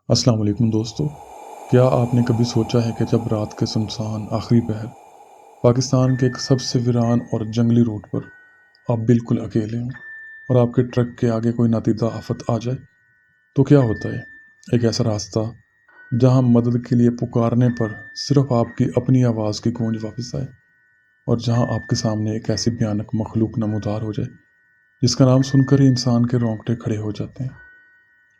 अस्सलाम वालेकुम दोस्तों। क्या आपने कभी सोचा है कि जब रात के सुनसान आखिरी पहर पाकिस्तान के एक सबसे वीरान और जंगली रूट पर आप बिल्कुल अकेले हों और आपके ट्रक के आगे कोई नातीदा आफत आ जाए, तो क्या होता है? एक ऐसा रास्ता जहां मदद के लिए पुकारने पर सिर्फ आपकी अपनी आवाज़ की गूंज वापस आए, और जहां आपके सामने एक ऐसी भयानक मखलूक नमूदार हो जाए जिसका नाम सुनकर ही इंसान के रोंगटे खड़े हो जाते हैं।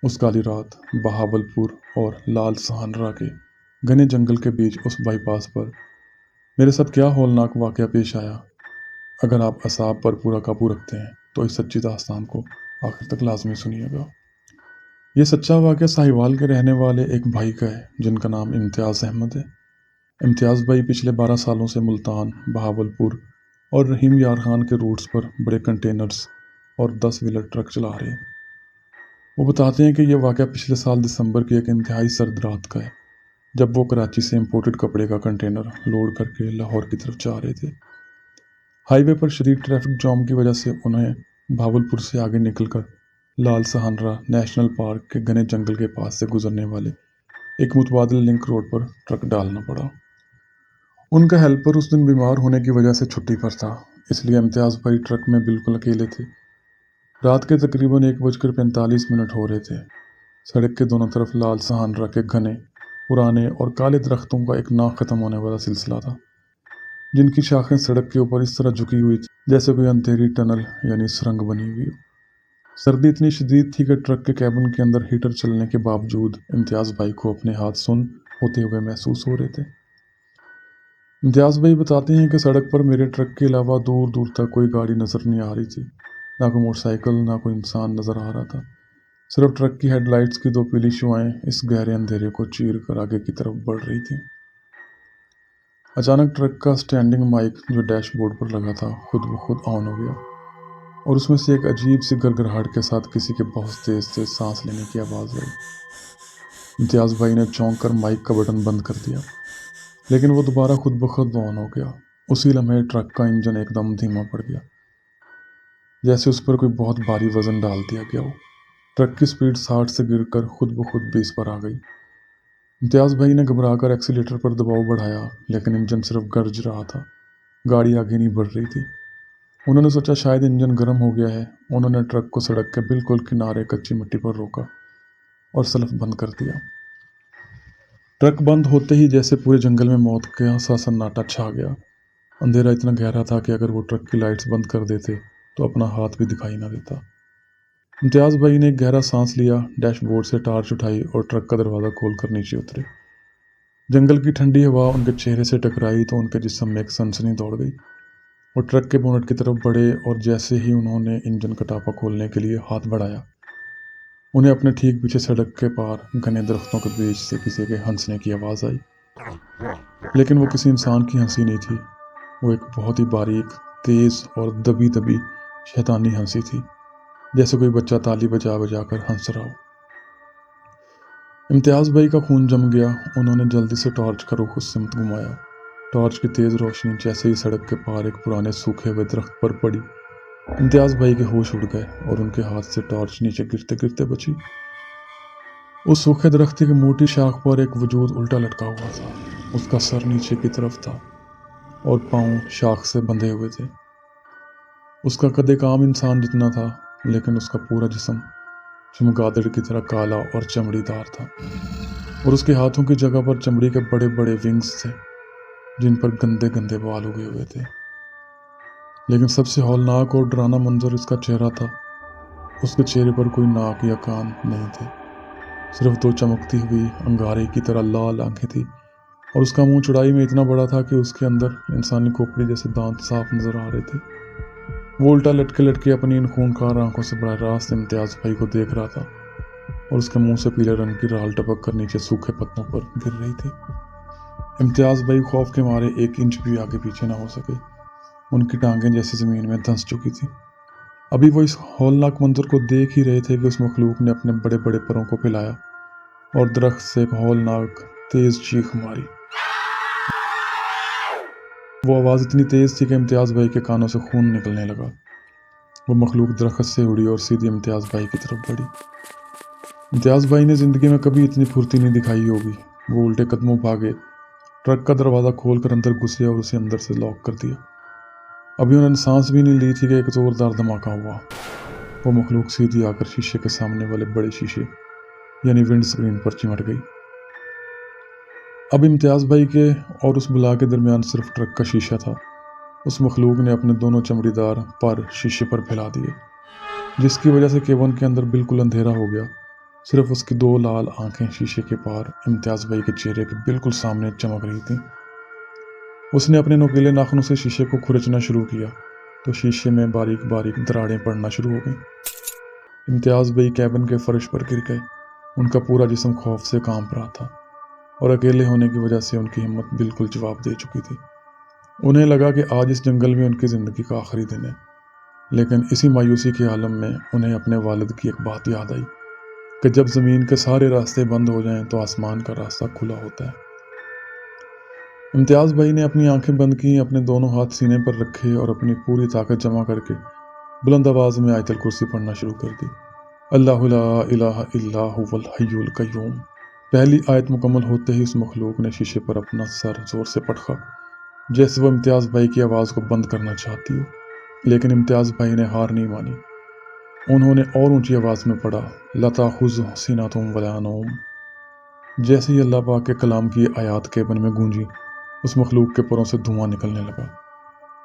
उस काली रात बहावलपुर और लाल सहानरा के घने जंगल के बीच उस बाईपास पर मेरे साथ क्या हौलनाक वाकया पेश आया। अगर आप असाब पर पूरा काबू रखते हैं तो इस सच्ची दास्तान को आखिर तक लाजमी सुनिएगा। ये सच्चा वाकया साहिवाल के रहने वाले एक भाई का है जिनका नाम इम्तियाज़ अहमद है। इम्तियाज़ भाई पिछले 12 सालों से मुल्तान, बहावलपुर और रहीम यार खान के रूट्स पर बड़े कंटेनर्स और 10 व्हीलर ट्रक चला रहे हैं। वो बताते हैं कि यह वाकया पिछले साल दिसंबर की एक इंतहाई सर्द रात का है, जब वो कराची से इंपोर्टेड कपड़े का कंटेनर लोड करके लाहौर की तरफ जा रहे थे। हाईवे पर शदीद ट्रैफिक जाम की वजह से उन्हें भावलपुर से आगे निकलकर लाल सहानरा नेशनल पार्क के घने जंगल के पास से गुजरने वाले एक मुतबादिल लिंक रोड पर ट्रक डालना पड़ा। उनका हेल्पर उस दिन बीमार होने की वजह से छुट्टी पर था, इसलिए इम्तियाज़ भाई ट्रक में बिल्कुल अकेले थे। रात के तकरीबन 1:45 हो रहे थे। सड़क के दोनों तरफ लाल सहानरा के घने, पुराने और काले दरख्तों का एक ना ख़त्म होने वाला सिलसिला था, जिनकी शाखें सड़क के ऊपर इस तरह झुकी हुई थी जैसे कोई अंधेरी टनल यानी सुरंग बनी हुई हो। सर्दी इतनी शदीद थी कि ट्रक के कैबिन के अंदर हीटर चलने के बावजूद इम्तियाज़ भाई को अपने हाथ सुन होते हुए महसूस हो रहे थे। इम्तियाज़ भाई बताते हैं कि सड़क पर मेरे ट्रक के अलावा दूर दूर तक कोई गाड़ी नज़र नहीं आ रही थी, ना कोई मोटरसाइकिल, ना कोई इंसान नज़र आ रहा था। सिर्फ ट्रक की हेडलाइट्स की दो पीली शुआएं इस गहरे अंधेरे को चीर कर आगे की तरफ बढ़ रही थीं। अचानक ट्रक का स्टैंडिंग माइक जो डैशबोर्ड पर लगा था खुद ब खुद ऑन हो गया, और उसमें से एक अजीब सी गड़गड़ाहट के साथ किसी के बहुत तेज तेज सांस लेने की आवाज़ आई। इम्तियाज़ भाई ने चौंक कर माइक का बटन बंद कर दिया, लेकिन वो दोबारा खुद ब खुद ऑन हो गया। उसी लम्हे ट्रक का इंजन एकदम धीमा पड़ गया, जैसे उस पर कोई बहुत भारी वजन डाल दिया गया हो। ट्रक की स्पीड 60 से गिरकर खुद ब खुद 20 पर आ गई। इम्तियाज़ भाई ने घबराकर एक्सीलेटर पर दबाव बढ़ाया, लेकिन इंजन सिर्फ गरज रहा था, गाड़ी आगे नहीं बढ़ रही थी। उन्होंने सोचा शायद इंजन गर्म हो गया है। उन्होंने ट्रक को सड़क के बिल्कुल किनारे कच्ची मिट्टी पर रोका और सलफ बंद कर दिया। ट्रक बंद होते ही जैसे पूरे जंगल में मौत का सा सन्नाटा छा गया। अंधेरा इतना गहरा था कि अगर वो ट्रक की लाइट्स बंद कर देते तो अपना हाथ भी दिखाई ना देता। इम्तियाज़ भाई ने एक गहरा सांस लिया, डैशबोर्ड से टार्च उठाई और ट्रक का दरवाज़ा खोलकर नीचे उतरे। जंगल की ठंडी हवा उनके चेहरे से टकराई तो उनके जिस्म में एक सनसनी दौड़ गई। वो ट्रक के बोनट की तरफ बढ़े और जैसे ही उन्होंने इंजन का टापा खोलने के लिए हाथ बढ़ाया, उन्हें अपने ठीक पीछे सड़क के पार घने दरख्तों के बीच से किसी के हंसने की आवाज़ आई। लेकिन वो किसी इंसान की हंसी नहीं थी। वो एक बहुत ही बारीक, तेज़ और दबी दबी शैतानी हंसी थी, जैसे कोई बच्चा ताली बजा बजा कर हंस रहा हो। इम्तियाज़ भाई का खून जम गया। उन्होंने जल्दी से टॉर्च का रुख उस सिमत घुमाया। टॉर्च की तेज़ रोशनी जैसे ही सड़क के पार एक पुराने सूखे हुए दरख्त पर पड़ी, इम्तियाज़ भाई के होश उड़ गए और उनके हाथ से टॉर्च नीचे गिरते गिरते बची। उस सूखे दरख्त की मोटी शाख पर एक वजूद उल्टा लटका हुआ था। उसका सर नीचे की तरफ था और पाँव शाख से बंधे हुए थे। उसका कद एक आम इंसान जितना था, लेकिन उसका पूरा जिस्म चमगादड़ की तरह काला और चमड़ीदार था, और उसके हाथों की जगह पर चमड़ी के बड़े बड़े विंग्स थे जिन पर गंदे गंदे बाल उगे हुए थे। लेकिन सबसे हौलनाक और डरावना मंजर उसका चेहरा था। उसके चेहरे पर कोई नाक या कान नहीं थे, सिर्फ दो चमकती हुई अंगारे की तरह लाल आंखें थी, और उसका मुंह चौड़ाई में इतना बड़ा था कि उसके अंदर इंसानी खोपड़ी जैसे दांत साफ नजर आ रहे थे। वो उल्टा लटके लटके अपनी इन खूनखार आंखों से बड़ा रास्त इम्तियाज़ भाई को देख रहा था, और उसके मुंह से पीले रंग की राल टपक कर नीचे सूखे पत्तों पर गिर रही थी। इम्तियाज़ भाई खौफ के मारे 1 इंच भी आगे पीछे ना हो सके। उनकी टांगें जैसे ज़मीन में धंस चुकी थी। अभी वो इस हौलनाक मंजर को देख ही रहे थे कि उस मखलूक ने अपने बड़े बड़े परों को फैलाया और दरख्त से एक हौलनाक तेज़ चीख मारी। वो आवाज़ इतनी तेज़ थी कि इम्तियाज़ भाई के कानों से खून निकलने लगा। वो मखलूक दरख्त से उड़ी और सीधी इम्तियाज़ भाई की तरफ बढ़ी। इम्तियाज़ भाई ने ज़िंदगी में कभी इतनी फुर्ती नहीं दिखाई होगी। वो उल्टे कदमों भागे, ट्रक का दरवाज़ा खोलकर अंदर घुसे और उसे अंदर से लॉक कर दिया। अभी उन्होंने सांस भी नहीं ली थी कि एक ज़ोरदार धमाका हुआ। वो मखलूक सीधी आकर शीशे के सामने वाले बड़े शीशे यानी विंड स्क्रीन पर चिमट गई। अब इम्तियाज़ भाई के और उस बुला के दरमियान सिर्फ ट्रक का शीशा था। उस मखलूक ने अपने दोनों चमड़ीदार पर शीशे पर फैला दिए, जिसकी वजह से केबिन के अंदर बिल्कुल अंधेरा हो गया। सिर्फ उसकी दो लाल आंखें शीशे के पार इम्तियाज़ भाई के चेहरे के बिल्कुल सामने चमक रही थीं। उसने अपने नुकीले नाखूनों से शीशे को खुरचना शुरू किया तो शीशे में बारीक बारीक दरारें पड़ना शुरू हो गईं। इम्तियाज़ भाई कैबिन के फर्श पर गिर गए। उनका पूरा जिस्म खौफ से कांप रहा था और अकेले होने की वजह से उनकी हिम्मत बिल्कुल जवाब दे चुकी थी। उन्हें लगा कि आज इस जंगल में उनकी ज़िंदगी का आखिरी दिन है। लेकिन इसी मायूसी के आलम में उन्हें अपने वालिद की एक बात याद आई कि जब ज़मीन के सारे रास्ते बंद हो जाएं तो आसमान का रास्ता खुला होता है। इम्तियाज़ भाई ने अपनी आंखें बंद की, अपने दोनों हाथ सीने पर रखे और अपनी पूरी ताकत जमा करके बुलंद आवाज़ में आयतल कुर्सी पढ़ना शुरू कर दी। अल्लाहु ला इलाहा इल्ला हुवल हय्युल कय्यूम। पहली आयत मुकम्मल होते ही उस मखलूक ने शीशे पर अपना सर जोर से पटका, जैसे वो इम्तियाज़ भाई की आवाज़ को बंद करना चाहती हो। लेकिन इम्तियाज़ भाई ने हार नहीं मानी। उन्होंने और ऊंची आवाज़ में पढ़ा, लता खुज़ सीनातुम वला नौम। जैसे ही अल्लाह पाक के कलाम की आयत केबिन में गूंजी, उस मखलूक के परों से धुआं निकलने लगा।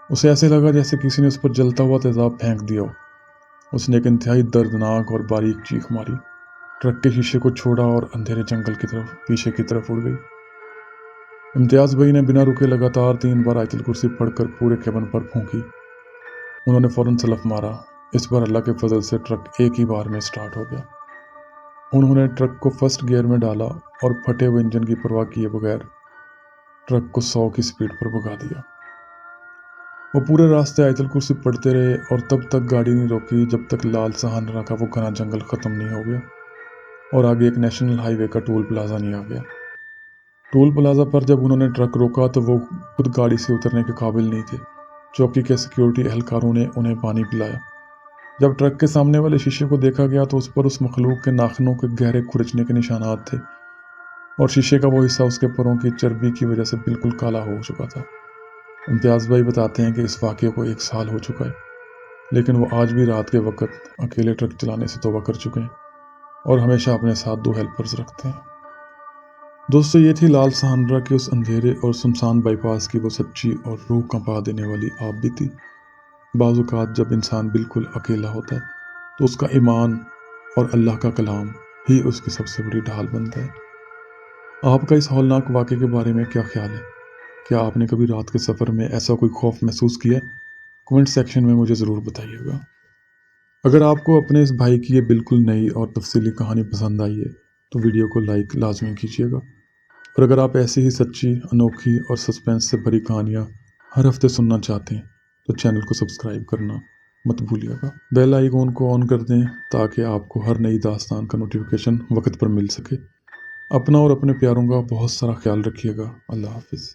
उसे ऐसे लगा जैसे किसी ने उस पर जलता हुआ तेज़ाब फेंक दिया हो। उसने एक इंतहाई दर्दनाक और बारीक चीख मारी, ट्रक के शीशे को छोड़ा और अंधेरे जंगल की तरफ पीछे की तरफ उड़ गई। इम्तियाज़ भाई ने बिना रुके लगातार 3 बार आयतल कुर्सी पढ़कर पूरे केबिन पर फूंकी। उन्होंने फौरन सलफ मारा। इस बार अल्लाह के फजल से ट्रक एक ही बार में स्टार्ट हो गया। उन्होंने ट्रक को फर्स्ट गियर में डाला और फटे हुए इंजन की परवाह किए बगैर ट्रक को 100 की स्पीड पर भगा दिया। वो पूरे रास्ते आयतल कुर्सी पढ़ते रहे और तब तक गाड़ी नहीं रोकी जब तक लाल सहारा का वो घना जंगल ख़त्म नहीं हो गया और आगे एक नेशनल हाईवे का टोल प्लाजा नहीं आ गया। टोल प्लाजा पर जब उन्होंने ट्रक रोका तो वो खुद गाड़ी से उतरने के काबिल नहीं थे। चौकी के सिक्योरिटी एहलकारों ने उन्हें पानी पिलाया। जब ट्रक के सामने वाले शीशे को देखा गया तो उस पर उस मखलूक के नाखूनों के गहरे खुरचने के निशानात थे और शीशे का वो हिस्सा उसके परों की चर्बी की वजह से बिल्कुल काला हो चुका था। इम्तियाज़ भाई बताते हैं कि इस वाक़ये को 1 साल हो चुका है, लेकिन वो आज भी रात के वक्त अकेले ट्रक चलाने से तौबा कर चुके हैं और हमेशा अपने साथ 2 हेल्पर्स रखते हैं। दोस्तों, ये थी लाल सहारा के उस अंधेरे और सुनसान बाईपास की वो सच्ची और रूह कंपा देने वाली आप बीती। बाज़ औक़ात जब इंसान बिल्कुल अकेला होता है तो उसका ईमान और अल्लाह का कलाम ही उसकी सबसे बड़ी ढाल बनता है। आपका इस हौलनाक वाक़ये के बारे में क्या ख्याल है? क्या आपने कभी रात के सफ़र में ऐसा कोई खौफ महसूस किया है? कमेंट सेक्शन में मुझे ज़रूर बताइएगा। अगर आपको अपने इस भाई की ये बिल्कुल नई और तफसीली कहानी पसंद आई है तो वीडियो को लाइक लाजमी कीजिएगा और अगर आप ऐसी ही सच्ची, अनोखी और सस्पेंस से भरी कहानियाँ हर हफ्ते सुनना चाहते हैं तो चैनल को सब्सक्राइब करना मत भूलिएगा। बेल आइकॉन को ऑन कर दें ताकि आपको हर नई दास्तान का नोटिफिकेशन वक्त पर मिल सके। अपना और अपने प्यारों का बहुत सारा ख्याल रखिएगा। अल्लाह हाफिज़।